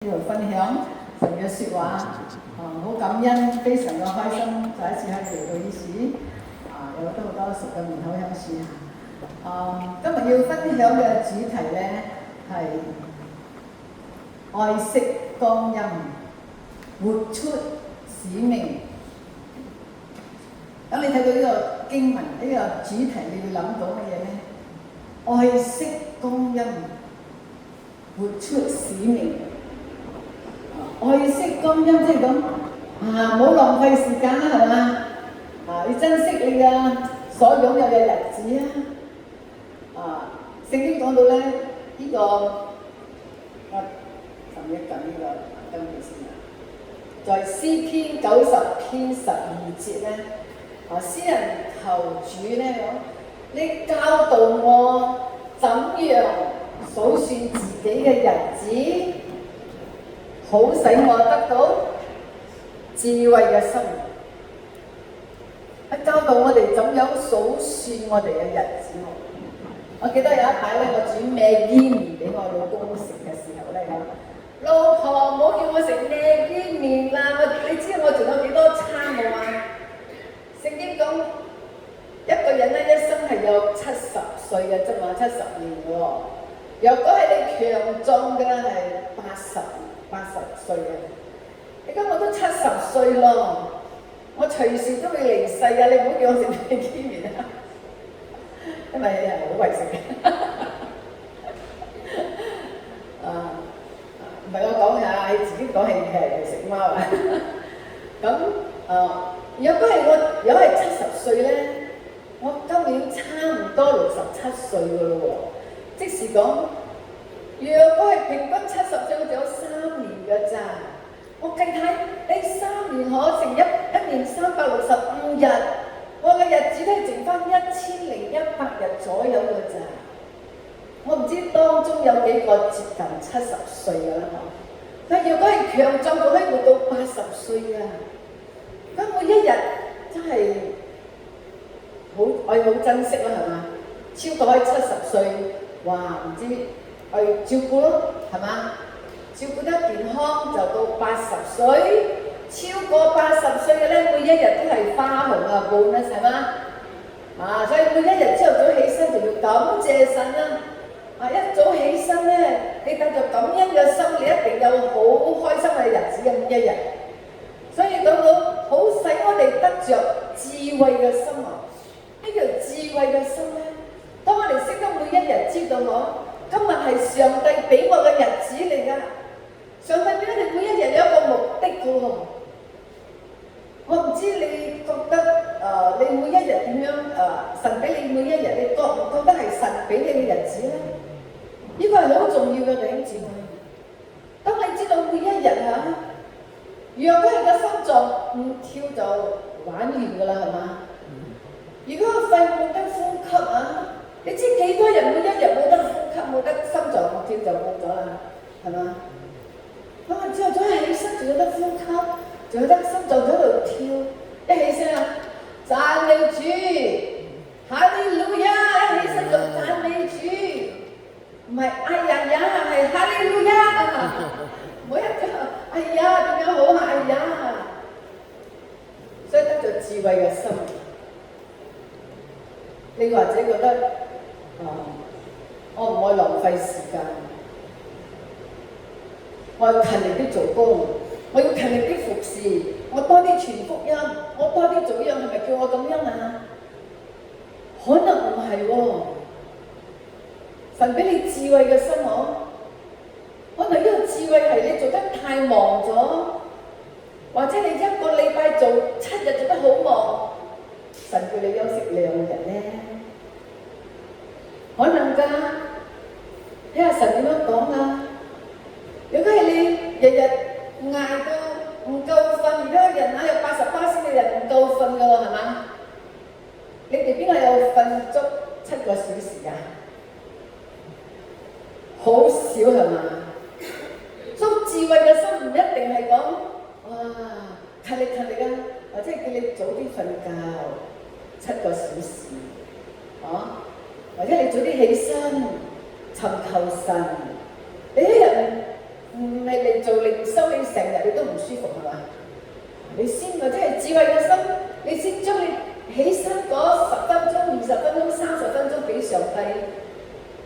呢度分享神嘅説話，好感恩，非常嘅開心，再一次喺嚟到呢時，有好多熟嘅面口相處。今日要分享嘅主題呢係愛惜光陰，活出使命。咁你睇到呢個經文呢個主題，你會諗到乜嘢呢？愛惜光陰，活出使命。愛惜光陰即係咁唔好浪費時間啦，係嘛？要珍惜你嘅所擁有嘅日子聖經講到咧，呢個我撳一撳呢個跟住先在詩篇90篇12節咧，詩人求主咧講：你教導我怎樣數算自己嘅日子，好使我得到智慧嘅心。教導我哋怎樣數算我哋嘅日子。我記得有一排咧，我煮咩伊麵俾我老公食嘅時候咧，老婆唔好叫我食咩伊麵啦！你知我仲有幾多餐冇啊？聖經講一個人咧一生係有70歲嘅啫嘛，70年嘅喎。若果係你強壯嘅係80歲嘅，而家我都70歲咯，我隨時都會離世㗎，你唔好叫我食咩伊麵啊，因為係好為食嘅。唔係我講呀，你自己講係食貓啊。咁如果係70歲咧，我今年差唔多67歲㗎咯喎，即是講。若果係平均70歲，我仲有3年㗎咋？我計睇，你3年可乘一年365日，我嘅日子咧剩翻1100日左右㗎咋？我唔知當中有幾個接近70歲㗎啦。但若果係強壯，就可以活到80歲啊！咁每一日真係我要好珍惜啦，係嘛？超過70歲，哇！唔知。去照顧咯，係嘛？照顧得健康就到80歲，超過80歲嘅咧，每一日都係花紅bonus，係嘛？所以每一日朝頭早起身就要感謝神啦。一早起身咧，你帶着感恩嘅心，你一定有好開心嘅日子嘅每一日。所以講到好使我哋得着智慧嘅心啊！呢條智慧嘅心咧，當我哋識得每一日知道今日係上帝俾我嘅日子嚟㗎，上帝俾我哋每一日有一個目的㗎喎。我唔知你覺得你每一日點樣神俾你每一日，你覺唔覺得係神俾你嘅日子咧？呢個係好重要嘅，弟兄姊妹。當你知道每一日若果你個心臟唔跳就玩完㗎啦，係嘛？如果個肺冇得呼吸你知幾多人每一日冇得呼吸，冇得心臟唔跳就冇咗啦，係嘛？咁朝早起身仲有得呼吸，仲有得心臟喺度跳，一起身讚美主，哈利路亞！一起身就讚美主，唔係哎呀呀，係哈利路亞！每一個哎呀點樣好哎呀！所以得咗智慧嘅心，你或者覺得我唔愛浪費時間，我要勤力啲做工，我要勤力啲服侍，我多啲傳福音，我多啲做呢樣，係咪叫我咁樣啊？可能唔係喎，神俾你智慧嘅心可能呢個智慧係你做得太忙咗，或者你一個禮拜做7日做得好忙，神叫你休息2日咧。可能㗎，睇下神點樣講啊！如果係你日日捱到唔夠瞓，而家人有80%嘅人唔夠瞓㗎喎，係嘛？你哋邊個有瞓足7個小時㗎？好少係嘛？所以智慧嘅心唔一定係講哇勤力或者叫你早啲瞓覺7個小時，或者你早啲起身尋求神，你一日唔係嚟做靈修，你成日你都唔舒服係嘛？你先或者係智慧嘅心，你先將你起身嗰10分鐘、20分鐘、30分鐘俾上帝，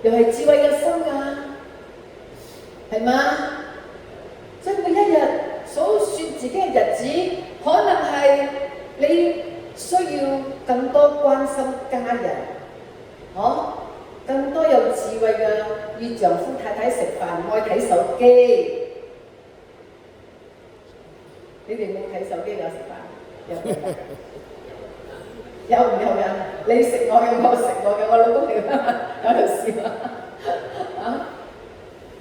又係智慧嘅心㗎，係嘛？所以每一日數算自己嘅日子，可能係你需要更多關心家人，更多有智慧嘅與丈夫太太食飯，唔愛睇手機。你哋冇睇手機㗎食飯？有唔有㗎？你食我嘅，我食我嘅，我老公嚟㗎，有條笑啊！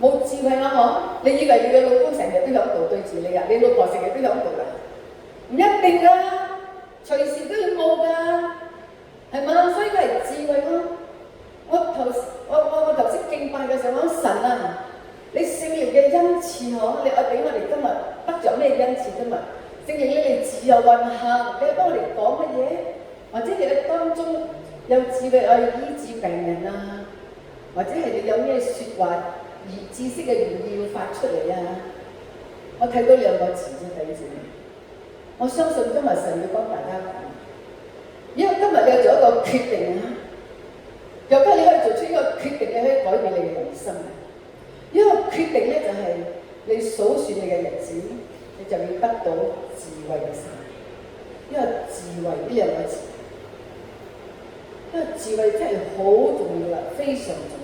冇智慧啦嗬！你以為你嘅老公成日都喺度對住你啊？你老婆成日都喺度㗎？唔一定㗎，隨時都要冇㗎，係嘛？所以佢係智慧咯。我頭先敬拜嘅時候講神啊，你聖靈嘅恩賜嗬，你俾我哋今日得咗咩恩賜今日？聖靈你自由運行，你幫我哋講乜嘢？或者你喺當中有智慧去醫治病人啊，或者係你有咩説話而知識嘅原意要發出嚟啊？我睇到2個字啫，弟兄姊妹。我相信今日神要幫大家講，因為今日你要做一個決定啊！若果你可以做出一個決定，你可以改變你嘅人生啊！呢個決定咧就係你數算你嘅日子，你就要得到智慧嘅心。因為智慧呢2個字，因為智慧真係好重要啦，非常重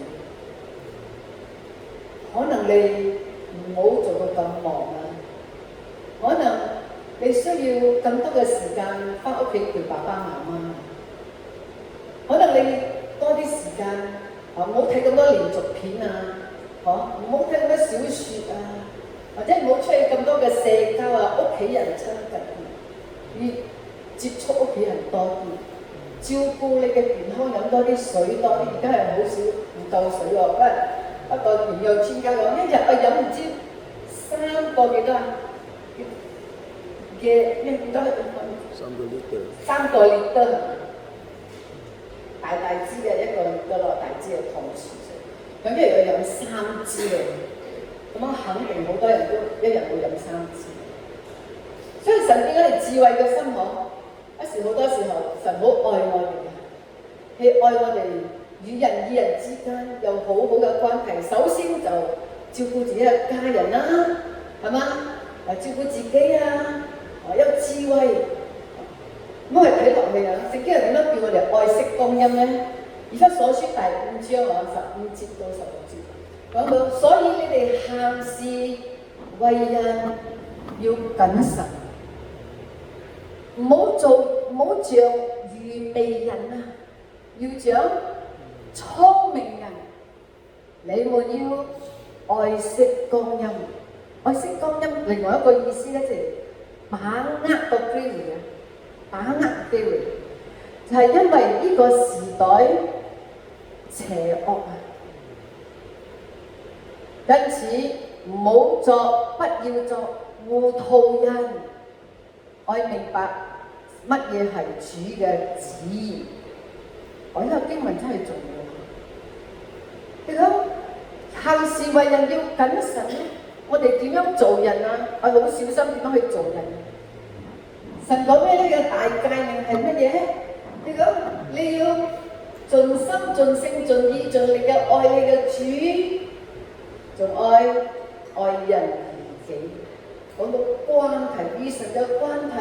要。可能你唔好做到咁忙啊，可能你需要更多嘅時間翻屋企陪爸爸媽媽，可能你多啲時間唔好睇咁多連續片啊，唔好睇咁多小説啊，或者唔好出去咁多嘅社交啊，屋企人親近，要接觸屋企人多啲，照顧你嘅健康，飲多啲水多啲。而家係好少唔夠水喎，不過營養專家講，一日飲唔知3個幾多嘅咩幾多？3個litre。大支嘅1個litre落，大支嘅糖水，咁一日要飲3支嘅，咁肯定好多人都一日會飲3支。所以神俾我哋智慧嘅心好多時候神好愛我哋嘅，係愛我哋與人與人之間有好好嘅關係。首先就照顧自己嘅家人啦，係嘛？照顧自己啊，有智慧。咁我哋睇落去啊，聖經係點樣叫我哋愛惜光陰咧？以弗所書第5章15節到16節講到，所以你哋行事為人要謹慎，唔好像愚昧人啊，要像聰明人。你們要愛惜光陰，愛惜光陰另外一個意思咧，就係把握個機會啊！把握機會，就係因為呢個時代邪惡啊，因此不要作糊塗人，愛明白乜嘢係主嘅旨意。我呢個經文真係重要。你講行事為人要謹慎，我哋點樣做人啊？我好小心點樣去做人。神講咩呢？個大誡命係乜嘢？你講你要盡心盡性盡意盡力嘅愛你嘅主，仲愛人如己。講到關係，與神嘅關係，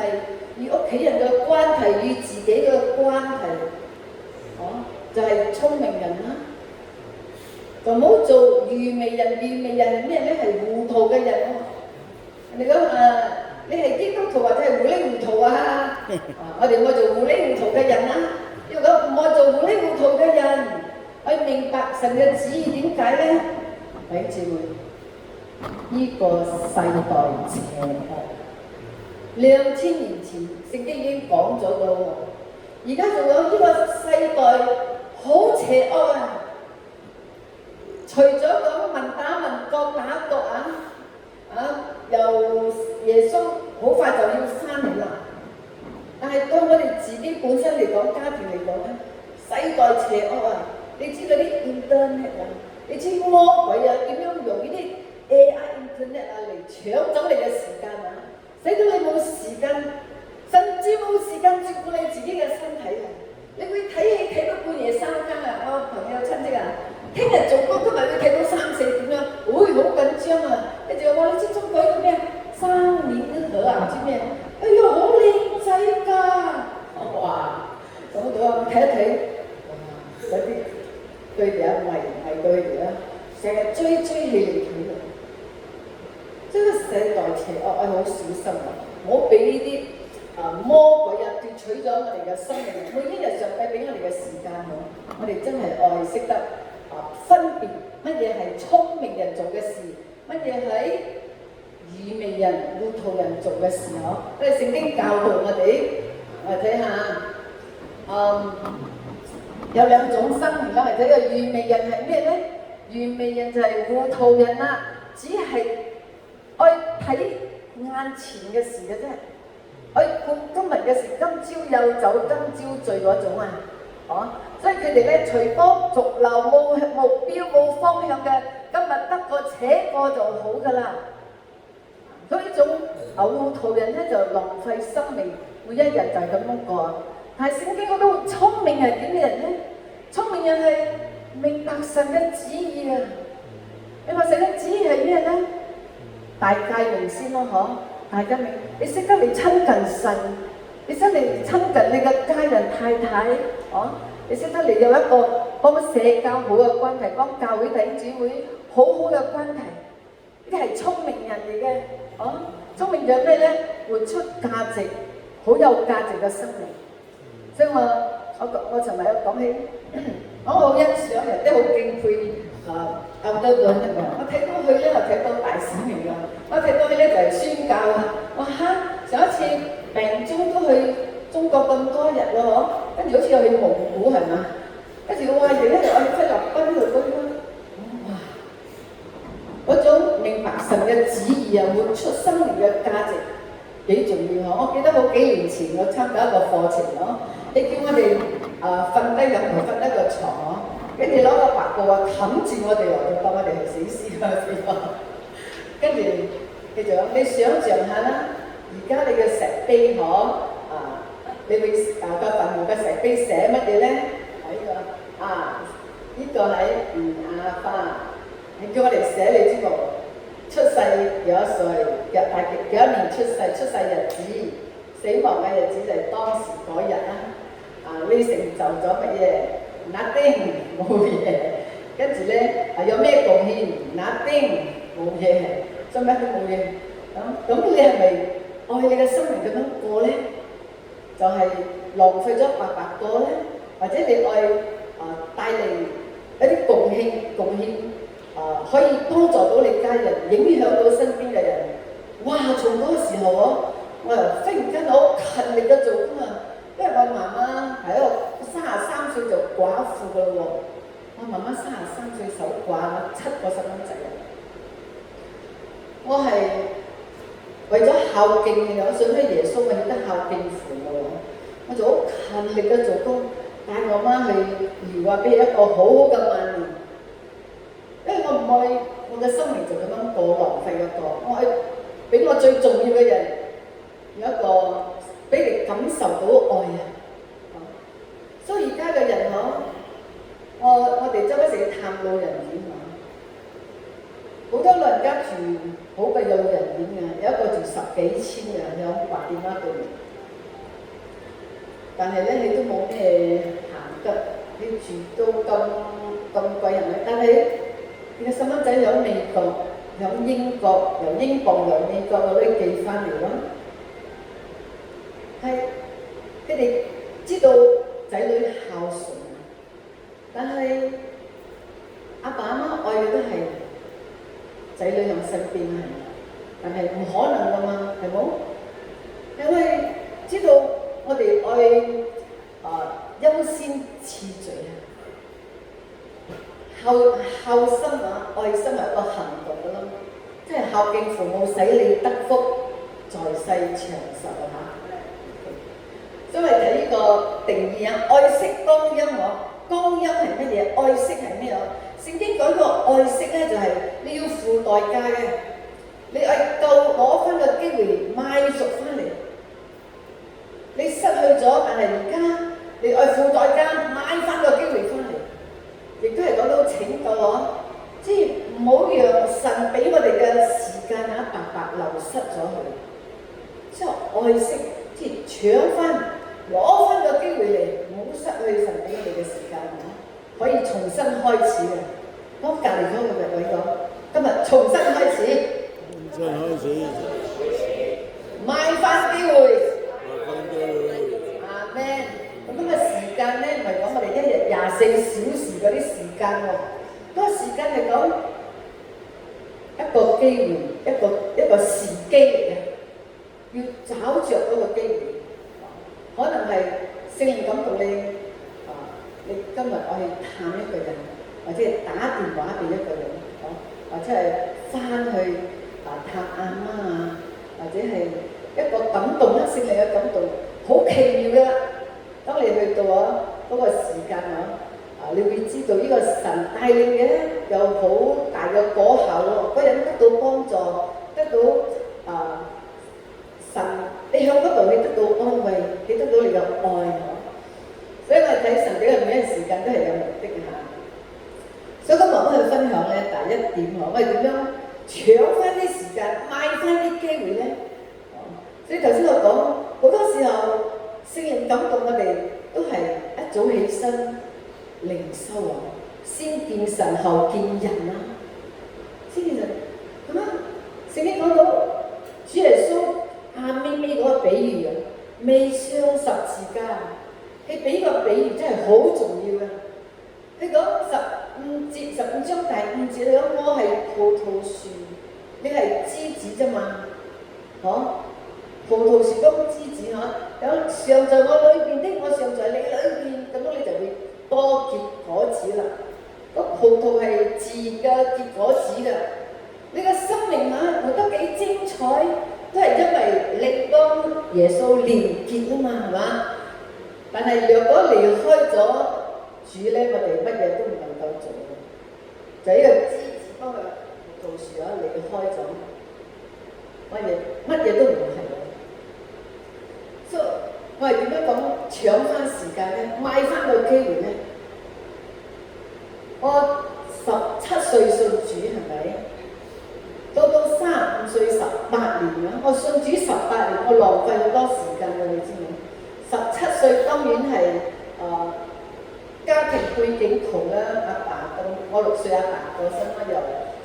與屋企人嘅關係，與自己嘅關係，就係聰明人啦。就唔好做愚昧人。愚昧人係咩咧？係糊塗嘅人。你講你係基督徒或者係糊里糊塗啊？我哋唔愛做糊里糊塗嘅人啦。要講唔愛做糊里糊塗嘅人，去明白神嘅旨意點解咧？弟兄姊妹，呢個世代邪惡，2000年前聖經已經講咗㗎喎。而家仲有呢個世代好邪惡啊！除咗講問打問國打國又耶穌好快就要翻嚟啦。但係對我哋自己本身嚟講，家庭嚟講咧，世代邪惡啊！你知嗰啲 internet 啊，你知魔鬼啊點樣用呢啲 AI internet 啊嚟搶走你嘅時間啊，使到你冇時間，甚至冇時間照顧你自己嘅身體啊！你會睇戲睇到半夜三更啊！我朋友親戚啊，聽日做工今日會睇到3、4點啊，會好緊張啊！跟住我話你知中國叫咩三年河啊，唔知咩？哎呀，好靚仔㗎！哇！咁我睇一睇，有啲對哋啊，唔係對哋啊，成日追戲嚟睇啊！即係世代邪惡好小心啊！唔好俾呢啲魔鬼啊奪取咗我哋嘅生命。每一日上帝俾我哋嘅時間我哋真係愛識得分別乜嘢係聰明人做嘅事，乜嘢係愚昧人、糊塗人做嘅事嗬。因為聖經教導我哋睇下，有兩種生命啦。我哋睇個愚昧人係咩咧？愚昧人就係糊塗人啦，只係愛睇眼前嘅事嘅啫，愛顧今日嘅事，今朝有酒今朝醉嗰種啊，所以佢哋咧隨波逐流，冇目標冇方向嘅，今日得過且過就好噶啦。所以呢種糊塗人咧就浪費生命，每一日就係咁樣過。但係聖經講到聰明係點嘅人咧？聰明人係明白神嘅旨意啊！明白神嘅旨意係咩咧？大誡明先咯，大誡明，你識得嚟親近神，你識得嚟親近你嘅家人太太，你識得嚟有一個幫社交好嘅關係，幫教會弟兄姊妹好好嘅關係，呢啲係聰明人嚟嘅，聰明人咩咧？活出價值，好有價值嘅生命。所以我尋日有講起，我好欣賞人，都好敬佩。歐德倫係咪？我睇到佢咧，又睇到大使命㗎。我睇到佢咧就係宣教啊！哇嚇！上一次病中都去中國咁多日咯，跟住好似又去蒙古係嘛？跟住我話而咧又去菲律賓度嗰啲，哇！嗰種明白神嘅旨意啊，活出生命嘅價值幾重要呵！我記得好幾年前我參加一個課程你叫我哋瞓低任何瞓一個床跟住攞個白布冚住我哋就當我哋係死屍啦，跟住佢就講：你想象下啦，而家你嘅石碑你會個墳墓嘅石碑寫乜嘢咧？呢個係吳亞花，你叫我哋寫你知冇？出世幾多歲？幾多年出世？出世日子、死亡嘅日子就係當時嗰日啦。你成就咗乜嘢？那丁冇嘢，跟住咧有咩貢獻？那丁冇嘢，做乜都冇嘢。咁你係咪愛你嘅生命咁樣過咧？就係浪費咗白白過咧？或者你愛帶嚟一啲貢獻可以幫助到你家人，影響到身邊嘅人？哇！從嗰個時候我又忽然間好勤力嘅做工啊！因為我媽媽係一個33歲就寡婦嘅喎，我媽媽33歲守寡，7個細蚊仔啊！我係為咗孝敬佢，我信咗耶穌，我曉得孝敬父母，我就好勤力嘅做工，帶我媽去療啊，俾一個好好嘅晚年。因為我唔愛我嘅生命就咁樣過，浪費一個，我愛俾我最重要嘅人有一個。俾你感受到愛所以而家嘅人我哋周不時去探老人院好多老人家住好嘅老人院嘅，有一個住10幾千嘅，有打電話對你，但係咧你都冇咩行得，你住都咁貴係咪？但係你嘅細蚊仔有美國，有英國，由英國由美國嗰啲寄翻嚟咯。係，佢哋知道仔女孝順，但係阿爸阿媽愛嘅都係仔女喺身邊係，但係唔可能噶嘛，係冇？因為知道我哋愛優先次序孝心愛心係一個行動噶咯，即係孝敬父母，使你得福，在世長壽因為睇呢個定義愛惜光陰光陰係乜嘢？愛惜係咩？聖經講個愛惜咧就係你要付代價嘅，你係夠攞翻個機會買贖翻嚟。你失去咗，但係而家你愛付代價買翻個機會翻嚟，亦都係講到拯救我，即係唔好讓神俾我哋嘅時間白白流失咗佢，之後愛惜，即係搶翻攞翻個機會嚟，唔好失去神俾我哋嘅時間，可以重新開始嘅。我隔離嗰個位講，今日重新開始，買翻機會。阿們，咁嘅時間咧，唔係講我哋一日24小時嗰啲時間喎，嗰個時間係講一個機會，一個時機嚟嘅，要找着嗰個機會。可能係聖靈感動你，你今日我去探一個人，或者係打電話俾一個人，或者係翻去探阿媽啊，或者係一個感動啦，聖靈嘅感動。好奇妙㗎！當你去到嗰個時間你會知道呢個神帶領嘅有好大嘅果效喎，嗰人得到幫助，得到神，你向嗰度你得到安慰，你得到你嘅愛。所以我哋睇神俾嘅每一時間都係有目的嘅。所以今日我去分享咧，第一點我哋點樣搶翻啲時間，買翻啲機會咧？所以頭先我講。好多時候，聖靈感動我哋都係一早起身靈修先見神後見人先見神。咁聖經講到主耶穌阿咪咪嗰個比喻未上十字架，佢俾個比喻真係好重要嘅。佢講15章第5節，佢講我係葡萄樹，你係枝子啫嘛，葡萄樹當枝子有常在我裏邊的，我常在你裏邊，咁你就會多結果子啦。個葡萄係自然嘅結果子㗎。你嘅生命活得幾精彩，都係因為你當耶穌連結啊嘛，係嘛？但係若果離開咗主咧，我哋乜嘢都唔能夠做。就呢個枝子幫佢葡萄樹離開咗，乜嘢都唔係。所以我係點樣講搶翻時間咧，買翻個機會咧？我17歲信主係咪？到35歲18年啦，我信主18年，我浪費好多時間㗎，你知唔知？17歲當然係家庭背景窮啦，阿爸咁，我6歲阿爸過身啦，由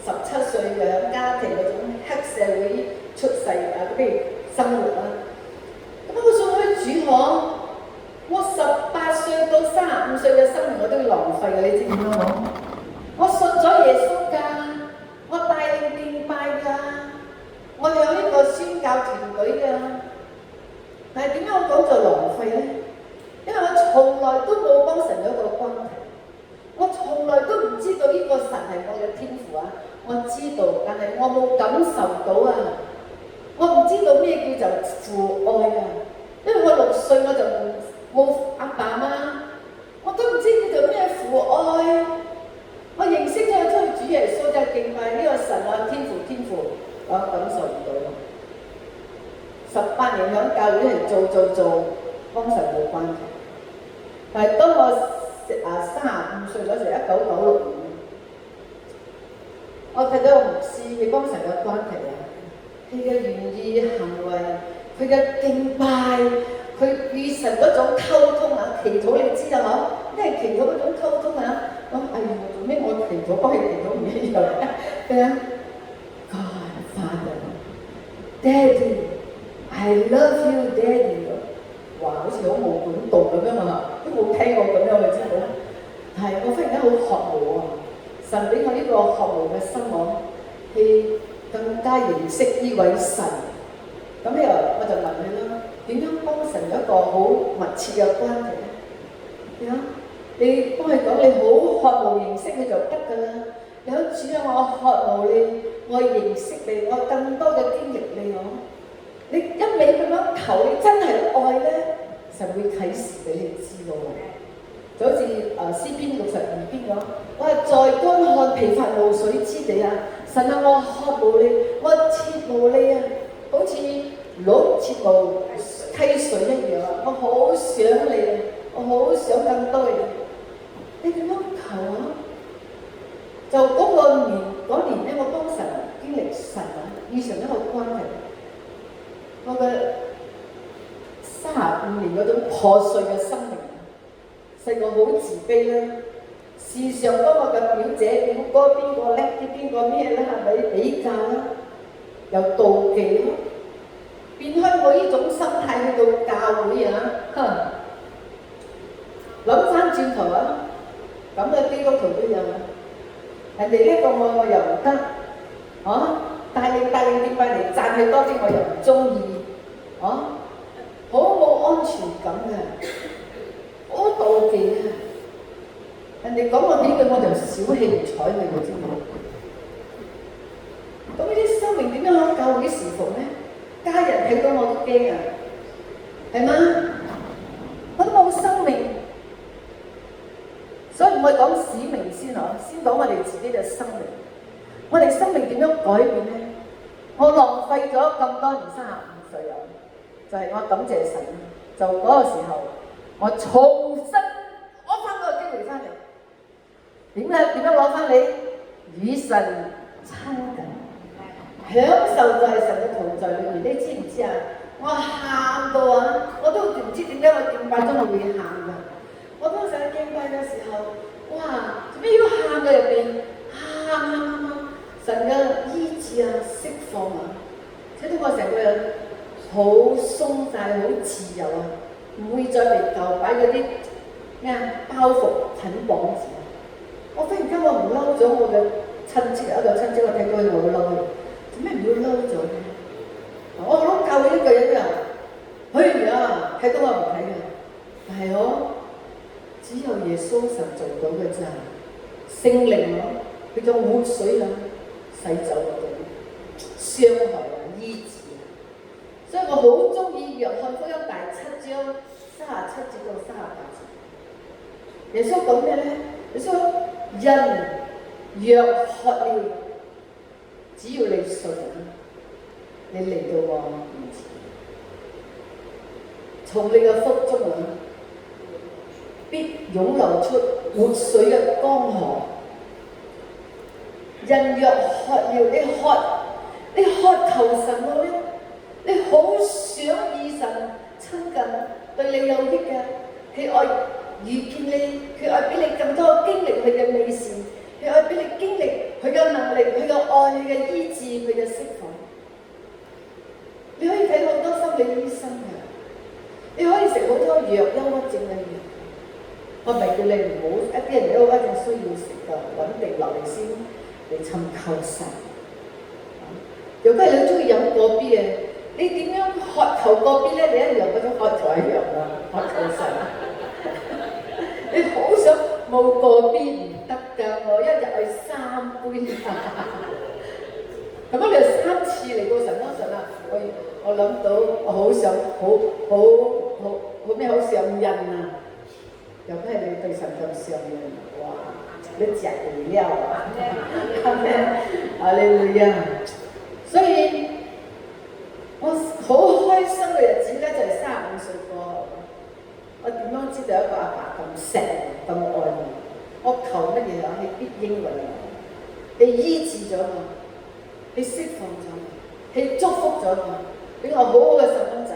17歲嘅家庭嗰種黑社會出世嗰啲生活啦。咁我信咗主我18歲到35歲嘅生命我都要浪費嘅，你知唔知啊？我信咗耶穌㗎，我帶領敬拜㗎，我有呢個宣教團隊㗎。但係點解我講做浪費咧？因為我從來都冇幫神有一個關係，我從來都唔知道呢個神係我嘅天父我知道，但係我冇感受到我唔知道咩叫做父愛因為我6歲我就冇阿爸媽，我都唔知叫做咩父愛。我認識咗主耶穌就係敬拜呢個神天父，我感受唔到。18年響教會係做，幫神冇關係。但係當我35歲嗰時，1996年，我睇到個牧師，佢幫神嘅關係佢嘅願意行為，佢嘅敬拜，佢與神嗰種溝通祈禱你知啊嘛？咩祈禱嗰種溝通做咩我祈禱幫佢祈禱唔一樣咧？God Father, Daddy, I love you, Daddy。哇，好似好冇管動咁樣都冇聽過咁樣嘅知道。但係我忽然間好渴慕神俾我呢個渴慕嘅心去更加認識呢位神。咁我就問佢啦，點樣幫神有一個好密切嘅關係咧？你幫佢講你好渴慕認識佢就得㗎啦。有主我渴慕你，我認識你，我更多嘅經歷你你一味咁樣求，你真係愛咧，神會啟示俾你知道就好似詩篇62篇講，我係在乾旱疲乏無水之地神啊，我渴慕你，我切慕你啊，好似鹿切慕溪水一樣啊！我好想你啊，我好想更多嘅。你點樣求啊？就嗰年咧，我當神經歷神啊，以上一個關係，我嘅35年嗰種破碎嘅生命，細個好自卑啦。時常當我嘅表姐表哥邊個叻啲，邊個咩咧，係咪比較啦，又妒忌咯，變開我呢種心態去到教會啊，諗翻轉頭啊，咁嘅基督徒都有啊，人哋叻過我又唔得，帶領點解嚟讚佢多啲我又唔中意，好冇安全感嘅，好妒忌啊！人哋講我幾句我就小氣唔睬佢，你知唔知？咁呢啲生命點樣喺教會侍奉咧？家人睇到我都驚啊，係嗎？我都冇生命，所以唔可以講使命先講我哋自己嘅生命。我哋生命點樣改變咧？我浪費咗咁多年35歲啊，就係我感謝神，就嗰個時候我重新攞翻嗰個機會翻嚟。點樣攞翻嚟？與神親近，享受在神嘅同在裏面。你知唔知啊？我喊到啊，我都唔知點解我敬拜中我會喊㗎。我當時喺敬拜嘅時候，哇！做咩要喊嘅入邊？喊！神嘅醫治啊、釋放啊，使到我成個人好鬆晒、好自由啊，唔會再被舊擺嗰啲咩包袱捆綁住。我忽然間我唔嬲咗我嘅親戚，一個親戚我睇到佢我會嬲佢，做咩唔要嬲咗咧？我諗教會呢個人啊，睇到我唔睇嘅，但係只有耶穌神做到嘅咋，聖靈佢種活水洗走嗰種傷害醫治。所以我好中意約翰福音第7章37節到38節。耶穌講咩咧？耶穌人若渴了，只要你信，你嚟到我面前，從你嘅腹中必湧流出活水嘅江河。人若渴了，你渴求神咯，你好想與神親近，對你有益嘅，佢愛遇見你，佢愛俾你更多經歷佢嘅美善，佢愛俾你經歷佢嘅能力、佢嘅愛、佢嘅醫治、佢嘅釋放。你可以睇好多心理醫生嘅，你可以食好多藥，憂鬱症嘅藥。我唔係叫你唔好，一啲人憂鬱症需要食㗎，穩定落嚟先嚟尋求神。如果係你中意飲果啤嘅，你點樣渴求果啤咧？你一樣嗰種渴求一樣啊，渴求神。你好想冇果啤唔得㗎，我一日係3杯。咁樣你3次嚟到神嗰陣啊，我諗到我好想好咩好上癮啊！又係你對神咁上癮，哇！你食唔了啊！阿利路亞！所以我好開心嘅日子咧，就係35歲過後。我點樣知道一個阿爸咁錫咁愛我？我求乜嘢啊？佢必應允我，佢醫治咗我，佢釋放咗我，佢祝福咗我，俾我好好嘅細蚊仔。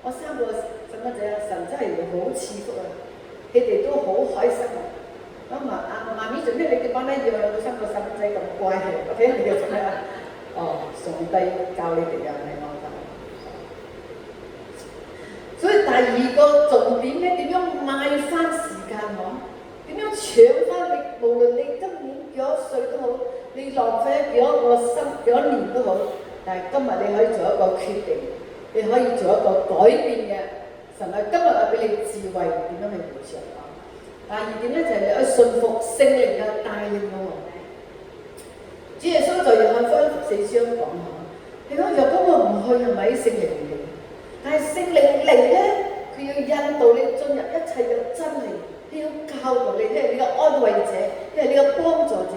我3個細蚊仔啊，神真係好賜福啊！佢哋都好開心啊！咁媽咪做咩？你哋班咧要有3個細蚊仔咁乖嘅，睇你哋做咩啊？上帝教你哋啊，係我教。所以第二個重點咧，點樣買翻時間點樣搶翻你？無論你今年幾多歲都好，你浪費幾多年都好，但係今日你可以做一個決定，你可以做一個改變嘅。神啊，今日我俾你智慧，點樣去活着啊？第二點咧就係你去順服聖靈嘅帶領咯。主耶穌在約翰福音4章講佢講若果我唔去，係咪聖靈嚟？但係聖靈嚟咧，佢要引導你進入一切嘅真理，佢要教導你，即係你嘅安慰者，即係你嘅幫助者。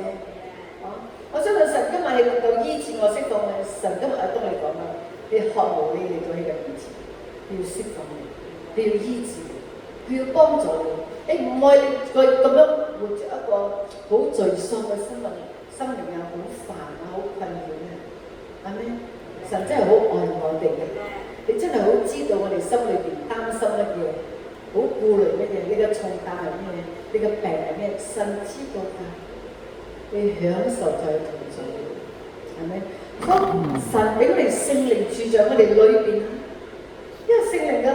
我相信神今日係能夠醫治我釋放你，神今日喺當你講啦，你渴慕你嚟到佢嘅面前，佢要釋放你，佢要醫治你，佢要幫助你。你唔愛你佢咁樣活着一個好沮喪嘅生命啊，好煩啊，好困擾啊，係咪？神真係好愛我哋嘅，你真係好知道我哋心裏邊擔心乜嘢，好顧慮乜嘢，你嘅重擔係乜嘢，你嘅病係咩，神知道㗎。你享受在同在，係咪？當神俾我哋聖靈住在我哋裏邊，因為聖靈嘅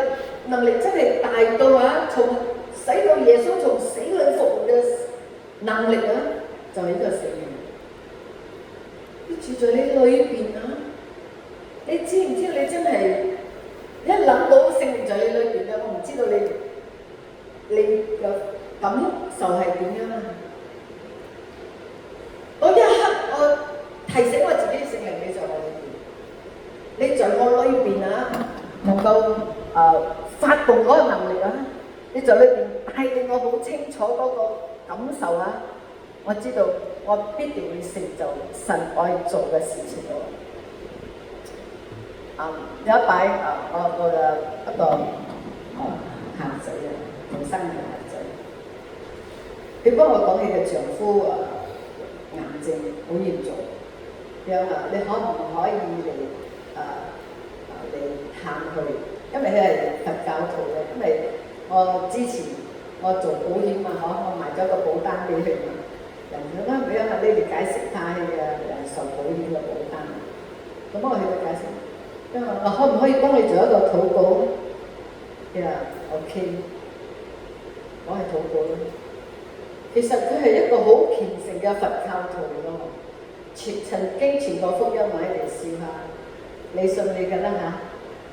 能力真係大到啊，從使到耶穌從死裏復活嘅能力啊，就係呢個聖靈。你住在你裏邊啊，你知唔知你真係一諗到聖靈在你裏邊啊？我唔知道你嘅感受係點樣啊？嗰一刻，我提醒我自己，聖靈你在我裏邊，你在我裏邊啊，能夠發動嗰個能力啊，你在裏邊帶領我好清楚嗰個感受啊，我知道我必定會成就神愛做嘅事情咯。有一擺我嘅一個客仔啊，做生意嘅客仔，佢幫我講起佢丈夫癌症好嚴重，樣你可唔可以嚟探佢？因為佢係佛教徒嘅，因為我之前我做保險啊，我賣咗個保單俾佢嘛，人哋話俾你哋解釋下佢嘅受保險嘅保單，咁我去到解釋，因為我可唔可以幫你做一個禱告？佢話 OK， 我係禱告咯。其實佢係一個好虔誠嘅佛教徒咯，曾經傳過福音，我喺度笑下，你信你嘅啦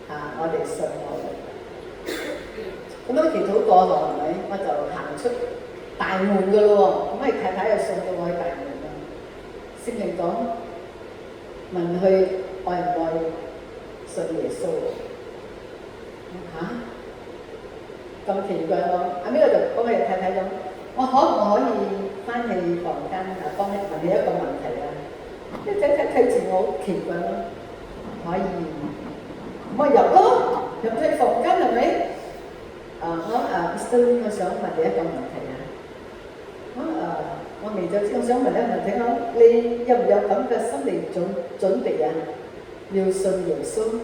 嚇，我哋信我嘅。咁樣祈禱過後係咪？我就行出大門嘅咯喎，咁太太又送到我去大門啦。聖靈講問佢愛唔愛信耶穌喎？咁奇怪咯！後尾我就幫佢太太講。我可唔可以翻去房間幫你問你一個問題啊？啲仔仔睇住我好奇怪咯，可以，我入咯，入去房間係咪？Mr. Lee， 我想問你一個問題啊。我未咗，我想問你一個問題，你有唔有咁嘅心理準備啊？要信耶穌？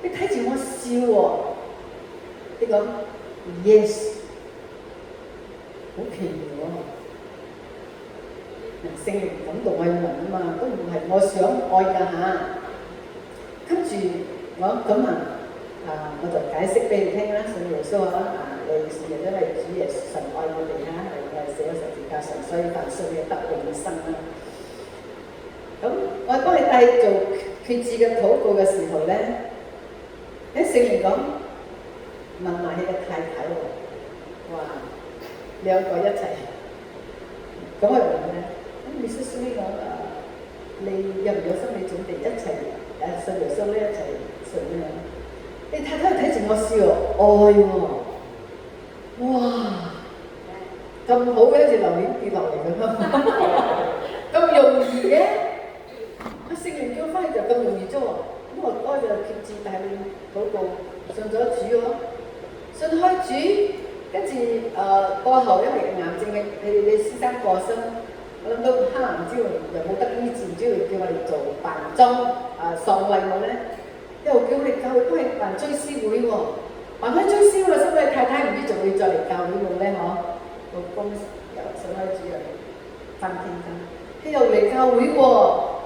你睇住我笑喎，你講 yes。好奇妙啊！聖靈感動我要問啊嘛，都唔係我想愛㗎嚇。跟住我咁我就解釋俾你聽啦，信耶穌你是因為主耶穌神愛我哋嚇，係為死咗十字架神，所以凡信嘅得永生啦。咁我幫你帶做決志嘅禱告嘅時候咧，聖靈講問埋你嘅太太喎，哇！兩個一齊，咁我問咧，你叔叔呢講你有唔有心理準備一齊信耶穌咧一齊信咧？你太太睇住我笑，愛喎，哇，咁好嘅，好似榴蓮跌落嚟咁樣，咁容易嘅，聖靈叫翻去就咁容易啫喎，咁我就決志帶你禱告，信咗主咯，信開主。跟住過後，因為癌症嘅你先生過身，我諗到可能唔知又冇得醫治，唔知會叫我哋做辦喪禮我咧，又叫我哋教會都係辦追思會喎，辦開追思會，所以太太唔知仲會再嚟教會冇咧嗬？老公又信開主又翻天家，佢又嚟教會喎，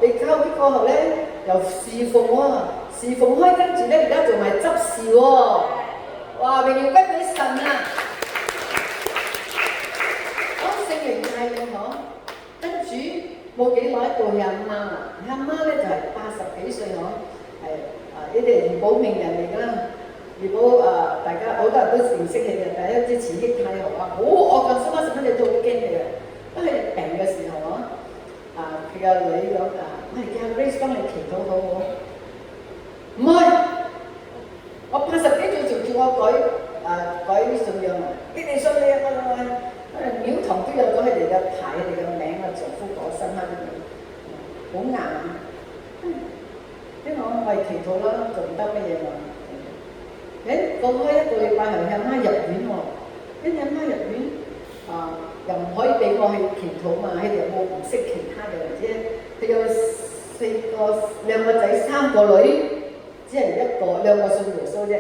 嚟教會過後咧又侍奉喎，侍奉開跟住咧而家做埋執事喎，哇！榮耀歸俾神啊！跟住冇幾耐到佢阿媽啦，佢阿媽咧就係80幾歲呢啲係怡保名人嚟㗎啦，怡保大家好多人都認識佢嘅，第一支慈禧太后好惡㗎，收10蚊你都好驚佢嘅。當佢病嘅時候佢個女講叫 Grace 幫你祈禱好唔好？唔係，我80幾歲就叫我改信仰啊！你哋信你啊！廟堂都有咗佢哋嘅牌，佢哋嘅名啊，丈夫過身啦，我係祈禱啦，做唔得乜嘢嘛。過開一個禮拜後，阿媽入院喎，跟住阿媽入院又唔可以俾我去祈禱嘛，佢哋又冇唔識其他嘅啫。佢有兩個仔3個女，只係2個信耶穌啫，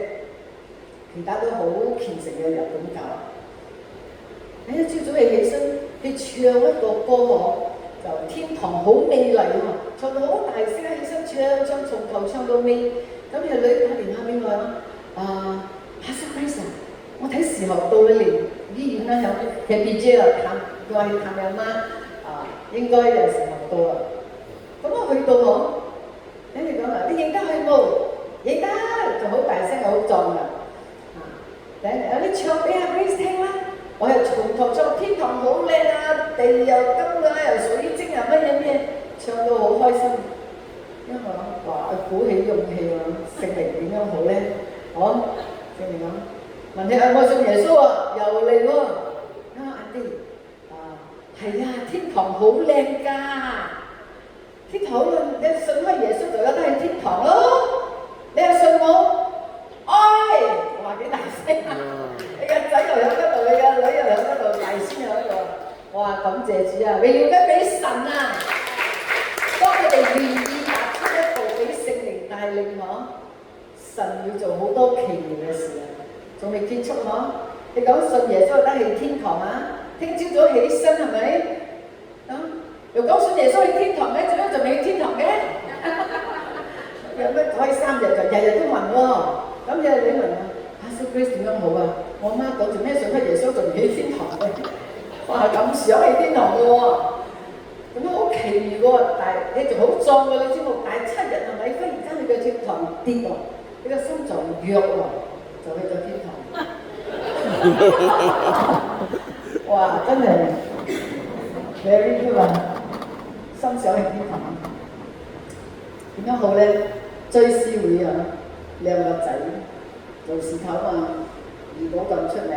其他都好虔誠嘅人咁教。一朝早起身，佢唱一個歌就天堂好美麗喎，唱到好大聲，起身唱從頭唱到尾。咁佢女打電話俾我啦，Pastor Grace，我睇時候到啦，嚟醫院啦，有 BJ 探，佢話去探你阿媽，應該有時候到啦。咁我去到跟住講話你認得佢冇？認得，就好大聲好壯㗎。你唱俾阿 Grace 聽啦。我係從頭唱天堂好靚啊，地又金啊，又水晶啊，乜嘢，唱到好開心。因為我話鼓起勇氣聖靈點樣好咧？聖靈講，問你我信耶穌啊，又嚟喎。阿弟，係啊，天堂好靚㗎，天堂好靚，你信開耶穌就有得去天堂咯。你又信我？我話幾大聲啊！你個仔又喺嗰度，你個女又喺嗰度，大孫又喺度。我話感謝主啊，榮耀俾神啊！當佢哋願意踏出一步俾聖靈帶領神要做好多奇妙嘅事啊！仲未結束你講信耶穌就得去天堂啊！聽朝早起身係咪？又講信耶穌去天堂咩？做咩仲未去天堂嘅？有咩可以3日就日日都問喎？咁你問Pastor Grace 點樣好啊？我媽講做咩信開耶穌仲未去天堂嘅？我係咁想去天堂嘅喎，咁樣好奇妙喎！但係你仲好壯喎，你知冇？大7日係咪？忽然間你個天堂跌喎，你個心臟弱喎，就去咗天堂。哇！真係 very good 啊！心想去天堂，點樣好咧？追思會2個仔做事頭怡保咁出名，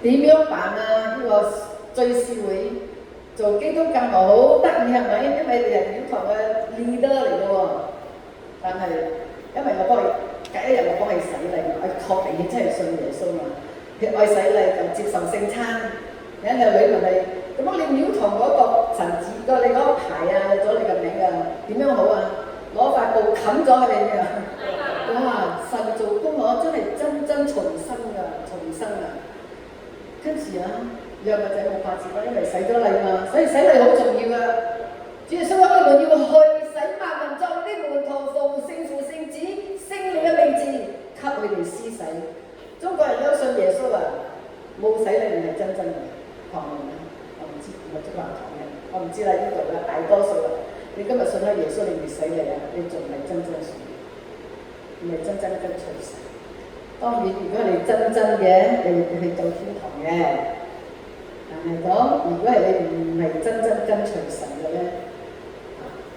點樣辦啊？呢個追思會做基督教徒好得意係咪？因為你係教堂嘅 leader 嚟嘅喎，但係因為我幫佢隔1日我幫佢洗禮，我確定佢真係信耶穌嘛，血愛洗禮就接受聖餐。有女問你，咁你廟堂嗰個神字你嗰個牌有咗你個名點樣好啊？攞塊布冚咗佢哋哇！神做工真係真重生啊！跟住2個仔冇法子啦，因為洗咗禮嘛，所以洗禮好重要噶。主耶穌話：你們要去使萬民作啲門徒，奉聖父、聖子、聖靈嘅名字，給佢哋施洗。中國人都信耶穌冇洗禮唔係真嘅唐人啊！我唔知，我中國人唐人，我唔知啦，呢度啦，大多數啦。你今日信開耶穌，你未洗禮你仲唔係真信？唔係真跟隨神。當然，如果你真嘅，你會去到天堂嘅。但係講，如果係你唔係真跟隨神嘅咧，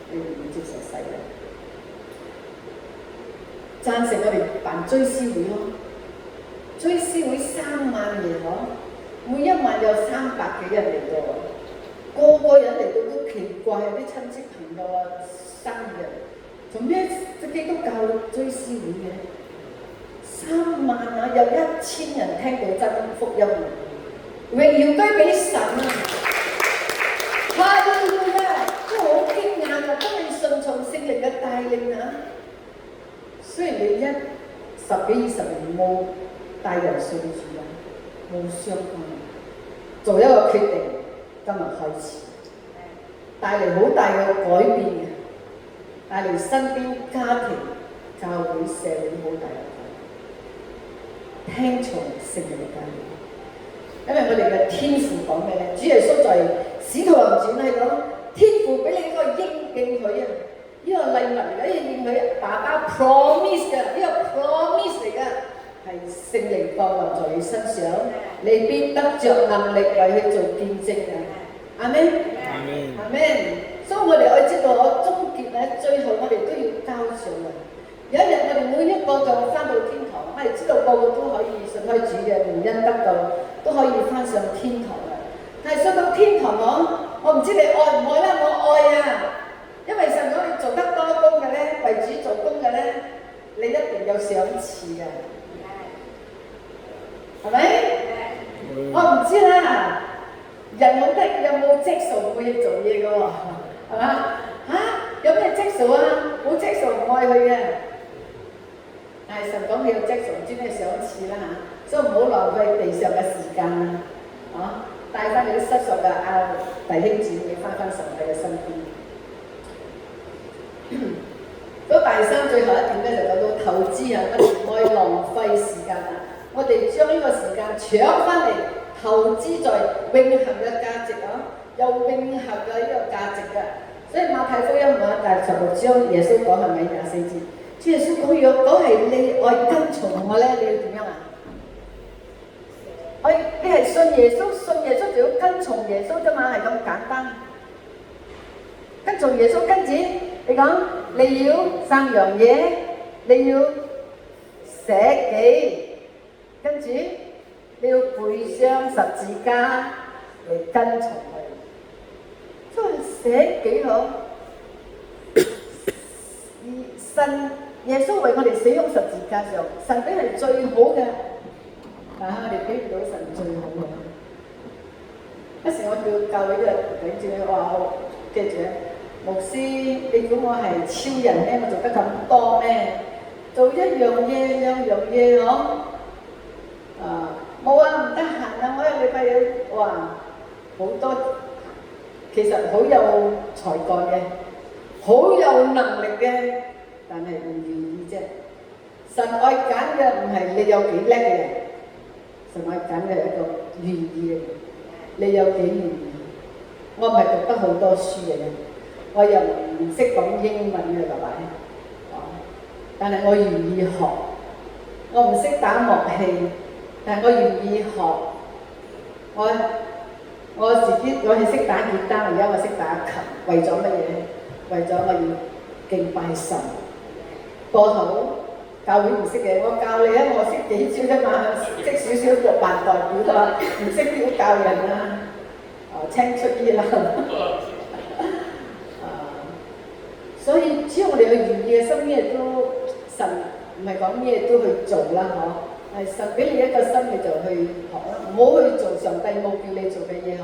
你唔會接受洗禮。贊成我哋辦追思會追思會3晚夜每一晚有300幾人嚟到個人嚟到都奇怪，啲親戚朋友生日，做咩基督教追思會嘅？3晚有1000人聽到真福音，榮耀歸俾神啊！哈利路亞，都好驚訝當你順從聖靈嘅帶領雖然你10幾20年冇帶人信主冇相關，做一個決定，今日開始帶嚟好大嘅改變嘅，帶嚟身邊家庭、教會、社會好大嘅改變。聽從聖靈嘅帶領，因為我哋嘅天父講咩咧？主耶穌在使徒行傳係講天父俾你個應許呢個禮物嚟嘅，應許爸爸 promise 嘅，呢個 promise 嚟嘅。係聖靈降臨在你身上，你必得着能力為佢做見證嘅。阿們，阿們。所以我哋要知道，終結最後我哋都要交上嘅。有一日我哋每一個就返到天堂，我哋知道個個都可以信開主嘅，蒙恩得到，都可以返上天堂嘅。但係上到天堂我唔知你愛唔愛啦，我愛啊！因為神講你做得多工嘅咧，為主做工嘅有賞賜嘅，係咪？我唔知啦，人冇得有冇積數冇嘢做嘢嘅喎，係嘛？有咩積數啊？冇積數唔愛佢嘅。但係神講你有積數，唔知咩賞賜啦所以唔好浪費地上嘅時間啊！帶翻你啲失喪嘅弟兄姊妹翻上帝嘅身邊。嗰第三最後一點咧就講到投資不唔可以浪費時間我哋將呢個時間搶翻嚟，投資在永恆嘅價值有永恆嘅呢個價值嘅。所以馬太福音第16章耶穌講係咪24節？主耶穌講若果係你愛跟從我咧，你要點樣你係信耶穌就要跟從耶穌啫嘛，係咁簡單。跟從耶穌跟住，你講你要3樣嘢，你要捨己，跟住你要背上十字架嚟跟從佢。所以捨己神耶穌為我哋死喺十字架上，神俾係最好嘅。但係我哋俾唔到神最好嘅。一時我叫教會嘅領袖話：記住牧師，你估我係超人咩？我做得咁多咩？做一樣嘢兩樣嘢冇唔得閒我一個禮拜有好多，其實好有才幹嘅，好有能力嘅，但係唔願意啫。神愛揀嘅唔係你有幾叻嘅人，神愛揀嘅係一個願意嘅人。你有幾願意？我唔係讀得好多書嘅人，我又唔識講英文嘅，係咪？但係我願意學。我唔識打樂器，但係我願意學。我自己我係識打吉他，而家我識打琴，為咗乜嘢？為咗我要敬拜神。過後教會唔識嘅，我教你我識幾招啫嘛，識少少就扮代表啦，唔識點教人青出於藍所以只要我哋有願意嘅心，咩都神唔係講咩都去做啦，係神俾你一個心，你就去學啦，唔好去做上帝冇叫你做嘅嘢，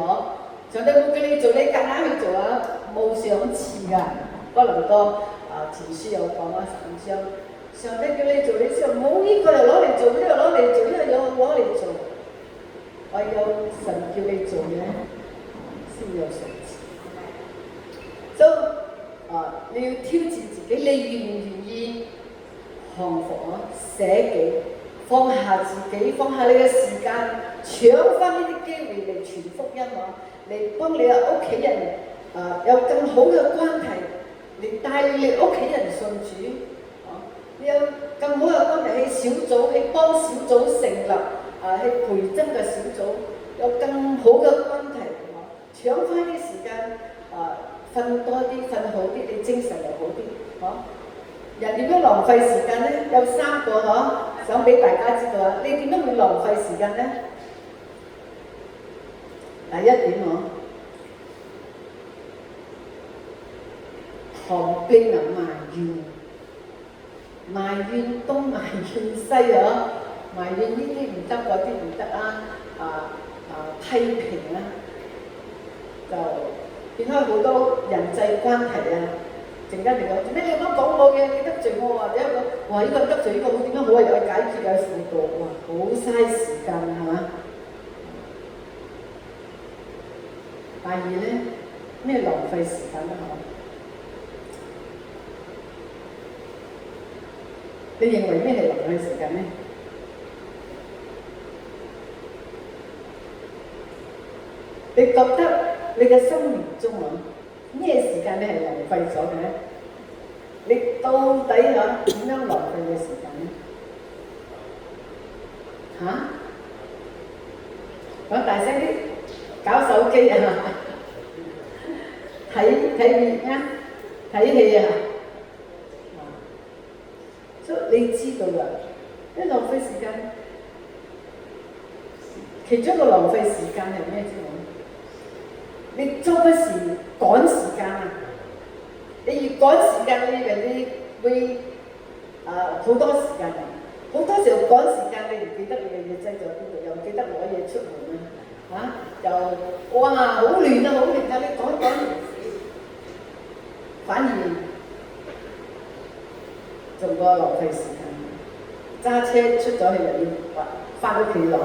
上帝冇叫你做，你夾硬去做冇賞賜㗎。哥林多前書有講15章，上帝叫你做，你之後冇呢個又攞嚟做，呢個攞嚟做，呢個又攞嚟做，唯有神叫你做嘅先有賞賜。你要挑戰自己，你願唔願意降服捨己，放下自己，放下你嘅時間，搶翻呢啲機會嚟傳福音嚟幫你嘅屋企人有更好嘅關係，嚟帶領你屋企人信主你有更好嘅關係，去小組，去幫小組成立去培增嘅小組，有更好嘅關係搶翻啲時間瞓多啲，瞓好啲，你精神又好啲人點樣浪費時間呢？有3個想俾大家知道你點樣會浪費時間呢？第一點旁邊埋怨東埋怨西埋怨呢啲唔得嗰啲唔得批評就變開好多人際關係陣間嚟講，做咩你咁講我嘅？你得罪我或者一個呢個得罪呢個，點樣好有解決有輔導好嘥時間係嘛？第二咧，咩浪費時間你認為咩係浪費時間呢？你覺得你嘅生命中咩時間你係浪費咗嘅呢？你到底點樣浪費嘅時間呢？講大聲啲，搞手機睇片睇戲所以你知道啦，啲浪費時間，其中一個浪費時間係咩啫？你周不時趕時間你越趕時間，你以為你會好多時間嚟，好多時候趕時間，你唔記得你嘅嘢擠咗邊度，又唔記得攞嘢出門啊，又哇好亂啊，好亂啊！你講反而仲過浪費時間。揸車出咗去又要翻屋企攞，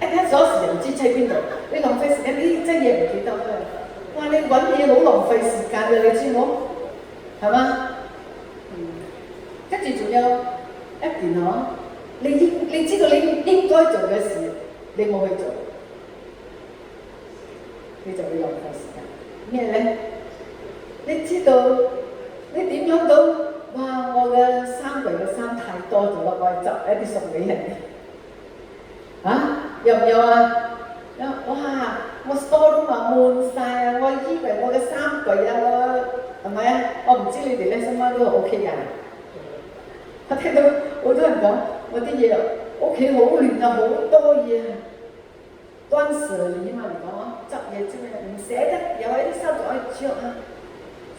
一睇鎖匙又唔知擠邊度，你浪費時間，呢真嘢唔記得啦。哇！你揾嘢好浪費時間嘅，你知冇？係嘛？跟住仲有一件嗬，你知道你應該做嘅事，你冇去做，你就會浪費時間。咩咧？你知道你點諗到？哇！我嘅衫櫃嘅衫太多咗啦，我係執一啲送俾人嘅。有唔有啊？哇！我 store room 啊滿晒啊！我以為我嘅衫櫃啊，係咪啊？我唔知你哋咧，心媽都 OK 㗎。我聽到好多人講，我啲嘢屋企好亂啊，好多嘢啊。斷捨離嘛嚟講，執嘢啫嘛，唔捨得，又係啲衫仲可以着啊。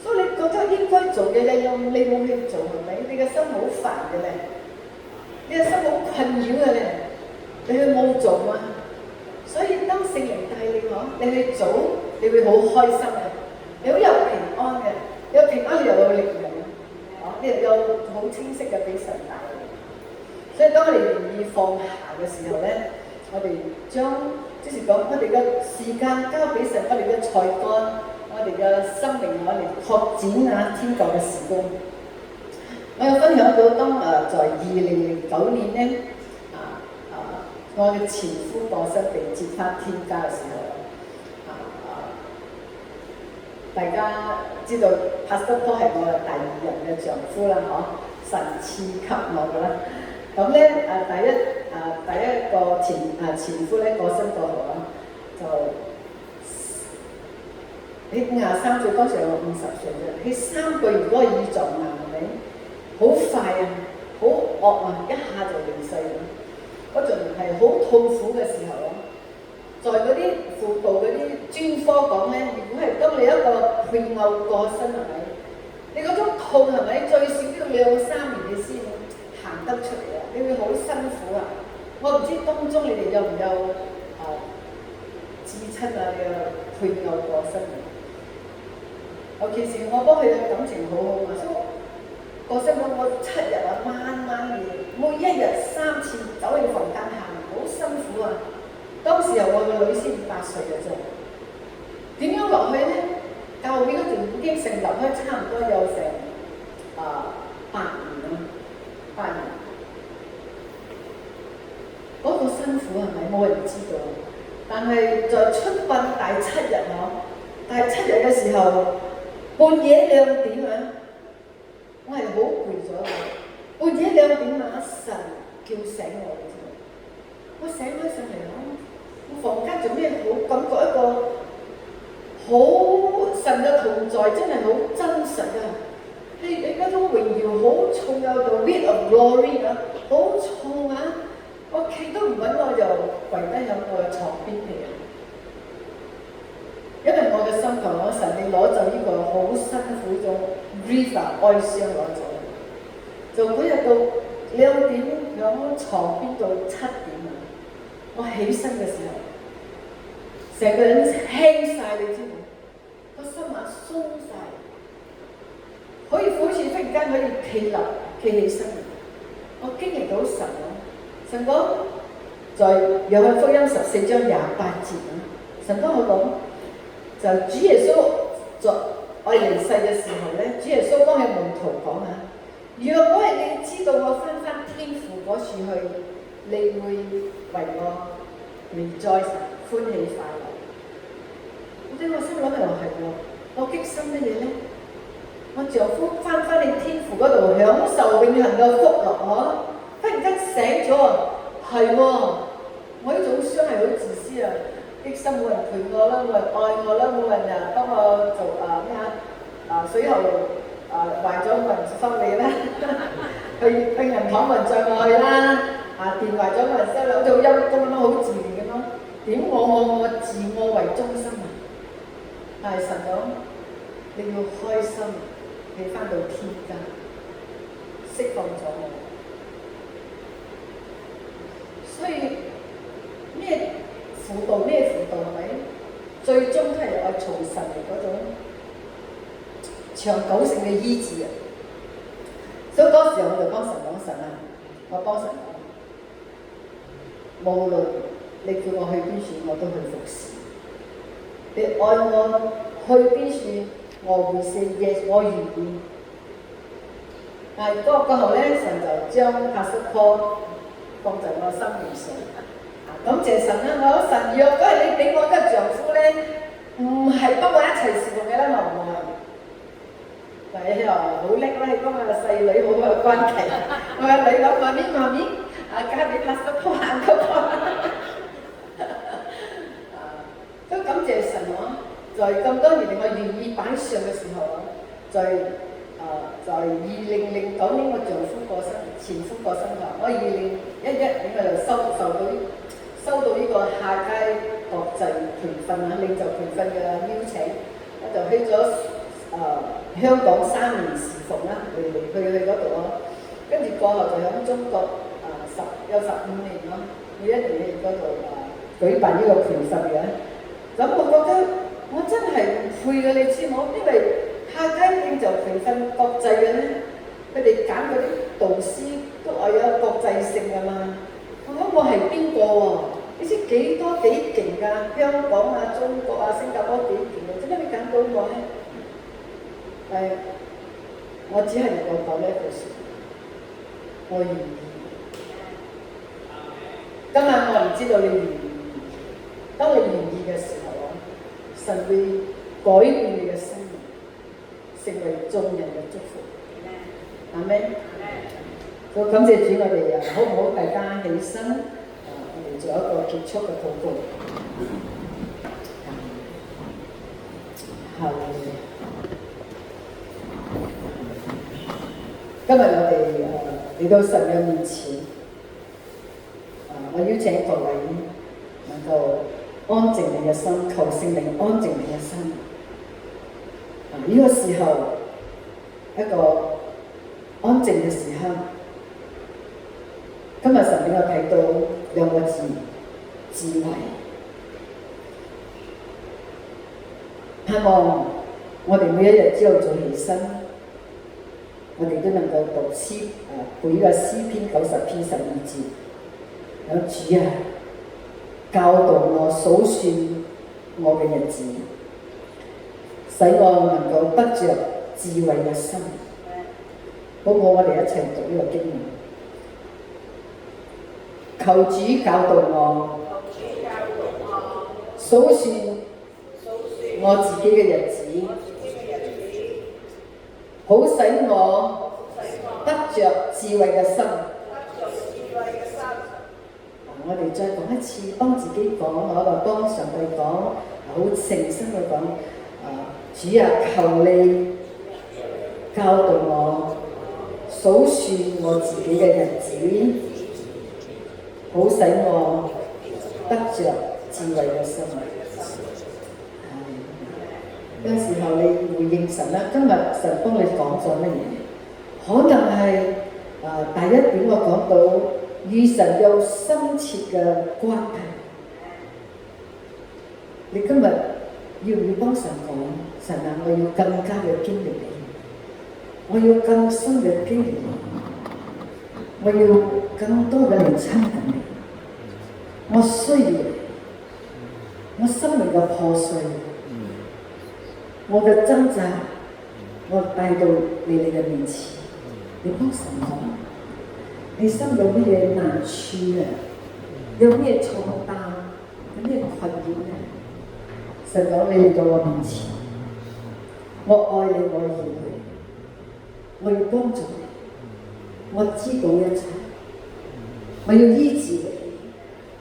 所以你覺得應該做嘅你冇去做係咪？你嘅心好煩嘅咧，你嘅心好困擾嘅咧，你去冇做嘛？所以當聖靈帶你講，你去做，你會好開心嘅，你好有平安嘅，有平安你又有力量，你又有好清晰嘅俾神帶你。所以當我哋願意放下嘅時候咧，我哋將即是講我哋嘅時間交俾神，我哋嘅才幹，我哋嘅生命，我哋擴展天國嘅事工。我有分享到當在2009年咧，我嘅前夫過身被接返天家嘅時候，大家知道 Pastor Paul 係我嘅第2任嘅丈夫啦，神賜給我嘅啦。咁咧第一個前夫咧過身過後啦，就你53歲，當時我50歲啫，佢3個月嗰個胰臟癌係咪？好快啊，好惡啊，一下就離世啦。嗰陣係好痛苦嘅時候，在嗰啲輔導嗰啲專科講咧，如果係當你一個配偶過身係咪？你嗰種痛係咪最少都要2-3年你先行得出嚟啊？你會好辛苦啊！我唔知當中你哋有唔有至親啊？你嘅配偶過身啊？尤其是我幫佢嘅感情好好啊，所以過身我7日啊，晚夜，每一日3次走去房間行，好辛苦啊！當時候我個女先8歲嘅啫，點樣落去咧？教會嗰段已經成立咗差唔多有成8年啦，8年。嗰個辛苦係咪冇人知道？但係在出殯第7日第7日嘅時候，半夜2點啊！我係好攰咗嘅，半夜2點神叫醒我嘅啫。我醒咗上嚟我房間做咩好感覺一個好神嘅同在，真係好真實啊！你嗰種榮耀好重，有個 weight of glory 好重啊！我企都唔穩，我就跪低喺我嘅床邊嚟。因為我嘅心求我神，你攞走呢個好辛苦種 grief 哀傷攞走，就嗰日到2點喺床邊到7點我起身嘅時候，成個人輕晒，你知冇？個心鬆晒，可以好似忽然間可以企起身。我經歷到神神講在約翰福音14章28節神講我講。就主耶穌在我離世嘅時候咧，主耶穌幫佢門徒講若果係你知道我返天父嗰處去，你會為我rejoice歡喜快樂。我心諗又係喎，我激心乜嘢咧？我丈夫返去天父嗰度享受永恆嘅福樂忽然間醒咗係喎，我呢種傷係好自私啊！激心冇人陪我啦，冇人愛我啦，冇人幫我做水喉壞咗冇人修理啦，去銀行冇人載我去啦，電壞咗冇人修理，好似好陰功咁好自憐咁咯。點我自我為中心啊！但係神講你要開心，你返到天家，釋放咗我。所以咩輔導係咪？最終都係有從神嚟嗰種長久性嘅醫治啊！所以嗰時候我就幫神講神啊，我幫神講，無論你叫我去邊處，我都去服侍。你按我去邊處，我會 say yes， 我願意。但係嗰個後咧，神就將Pastor Paul放在我心裏上。感謝神啦！我神若果係你俾我嘅丈夫咧，唔係幫我一齊侍奉嘅啦，我唔係。但係又好叻啦，你幫我個細女好嘅關係。我個女講媽咪，交俾Pastor Paul行嗰個。都感謝神啊！在咁多年嚟，我願意擺上嘅時候啊，在2009年我丈夫過身，前夫過身啦，我2011年我就收到呢個下街國際培訓啊，領袖培訓嘅邀請，我就去咗香港3年侍奉啦，去嗰度啊，跟住過後就喺中國有15年咯，每一年去嗰度舉辦呢個培訓嘅。咁我覺得我真係唔配嘅，你知冇？因為下街領袖培訓國際嘅咧，佢哋揀嗰啲導師都係有國際性㗎嘛。我係邊個喎？你知幾多幾勁㗎？香港啊、中國啊、新加坡幾勁㗎？點解你揀到我咧？我只係能夠講呢一句説話，我願意。今晚我唔知道你願唔願意。當你願意嘅時候，神會改變你嘅生命，成為眾人嘅祝福。阿們。好，感謝主，我哋好唔好？大家起身，我哋做一個結束嘅禱告。係。今日我哋嚟到神嘅面前，我邀請各位能夠安靜你嘅心，求聖靈安靜你嘅心。呢個時候一個安靜嘅時刻。今日神俾我睇到2個字：智慧。盼望我哋每一日朝早起身，我哋都能夠讀背個詩篇90篇12節。有主啊，教導我數算我嘅日子，使我能夠得着智慧嘅心。好唔好？我哋一齊讀呢個經文。求主教導我，數算我自己嘅日子，好使我得着智慧嘅心。我哋再講一次，幫自己講，我就幫上帝講，好誠心去講。主啊，求你教導我，數算我自己嘅日子。好使我得着智慧嘅心。有時候你回應神啦，今日神幫你講咗乜嘢？可能係第一點我講到與神有深切嘅關係。你今日要唔要幫神講？神啊，我要更加嘅經歷你，我要更深嘅經歷你，我要更多嘅嚟親近你。我需要你，我生命嘅破碎，我嘅掙扎，我帶到你哋嘅面前，你幫神講，你心有乜嘢難處啊？有咩重擔？有咩困擾啊？神講，你嚟到我面前，我愛你，我要你，我要幫助你，我知道一切，我要醫治你。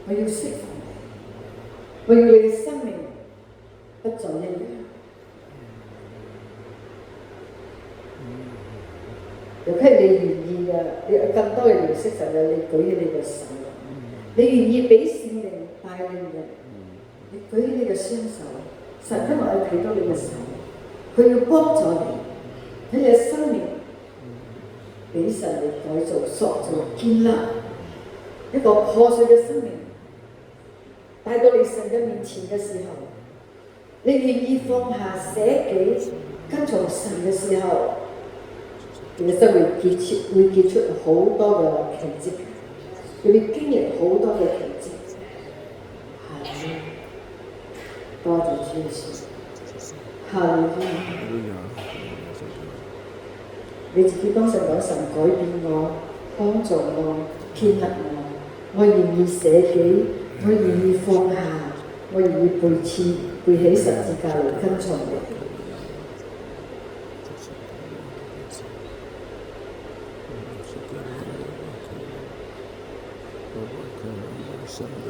我要釋放你，我要你嘅生命不再一樣。如果係你願意嘅，你有更多嘅認識神嘅，你舉起你嘅手；你願意俾聖靈帶領嘅，你舉起你嘅雙手。神今日我睇到你嘅手，佢要幫助你，你嘅生命俾神嚟改造、塑造、建立一個破碎嘅生命，帶到你神嘅面前嘅時候，你願意放下捨己跟從神嘅時候，你嘅生命會結出好多嘅奇蹟，你會經歷好多嘅奇蹟。多謝主耶穌，哈利路亞！你自己當神講，神改變我，幫助我，建立我願意捨己，我願意放下，我願意背起十字架嚟跟從你。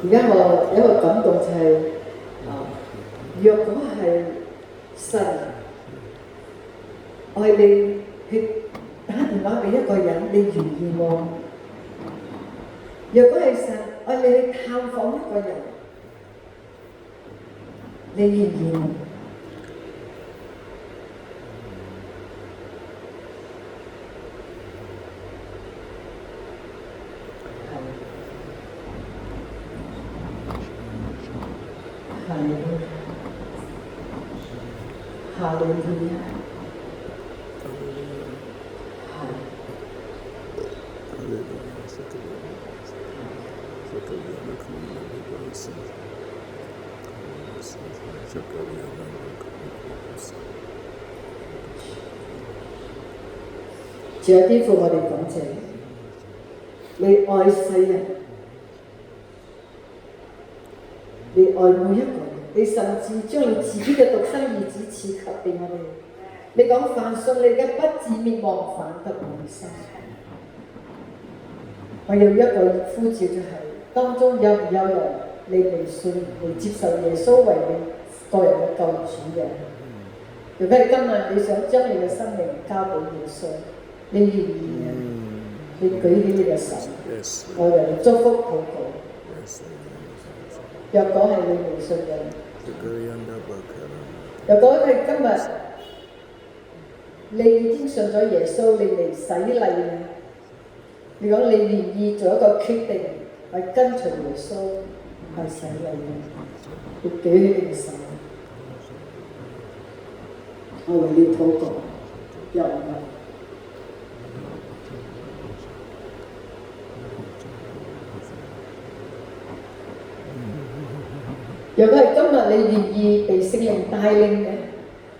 而家我有一個感動就係、若果係神愛你去打電話俾一個人，你願意喎？若果係神愛你去探訪一個人，你願意喎？哈利路亞，主啊，天父，我哋感謝你，你愛世人，你愛每一個人。你甚至將你自己嘅獨生兒子賜給俾我哋。你講凡信你嘅不至滅亡，反得永生。我有一個呼召就係、當中有唔有人你未信、未接受耶穌為你個人嘅救主嘅？如果係今日你想將你嘅生命交俾耶穌，你願意嘅？你舉起你嘅手，我為你祝福禱告。若果係你未信嘅，若果係今日你已經信咗耶穌，你嚟洗禮嘅，你講你願意做一個決定，去跟隨耶穌去洗禮嘅，你舉起你嘅手，我為你禱告，有冇？若果係今日你願意被聖靈帶領嘅，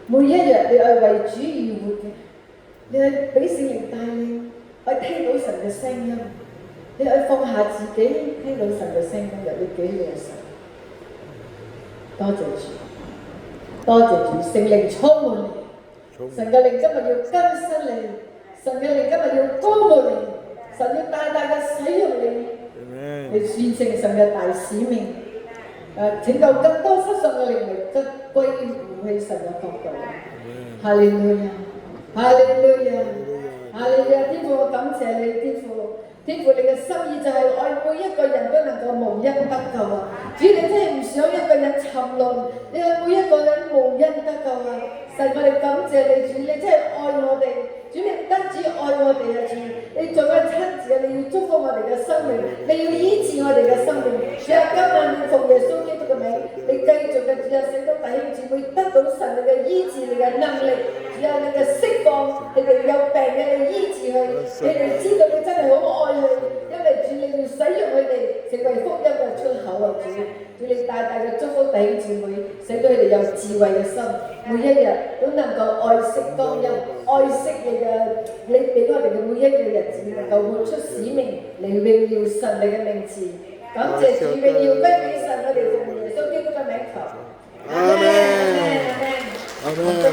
每一日你係為主而活嘅，你係俾聖靈帶領，去聽到神嘅聲音，你係放下自己，聽到神嘅聲音，入你舉起嘅手。多謝主，多謝主，聖靈充滿你，神嘅靈今日要更新你，神嘅靈今日要膏抹你，神要大大嘅使用你，你完成神嘅大使命。拯救更多失喪嘅靈力，則歸乎喺神嘅國度。哈利路亞，哈利路亞，哈利路亞！天父，我感謝你，天父，天父，你嘅心意就係愛每一個人都能夠無恩得救啊！主，你真係唔想一個人沉淪，你愛每一個人無恩得救啊！神，我哋感謝你，主，你真係愛我哋。主，你唔單止愛我哋啊！主，你仲有親自啊！你要祝福我哋嘅生命，你要醫治我哋嘅生命。主啊，今晚你奉耶穌基督嘅名，你繼續嘅主啊，使到弟兄姊妹得到神你嘅醫治，你嘅能力，主啊，你嘅釋放，你哋有病嘅你醫治佢，你哋知道你真係好愛佢，因為主你要使用佢哋成為福音嘅出口啊！主，主你大大嘅祝福弟兄姊妹，使到佢哋有智慧嘅心，每一日都能夠愛惜光陰，愛惜你俾我哋嘅每一個日子，能夠活出使命嚟榮耀神你嘅名字。感謝主，榮耀歸俾神，我哋奉耶穌基督嘅名求。阿門。阿門。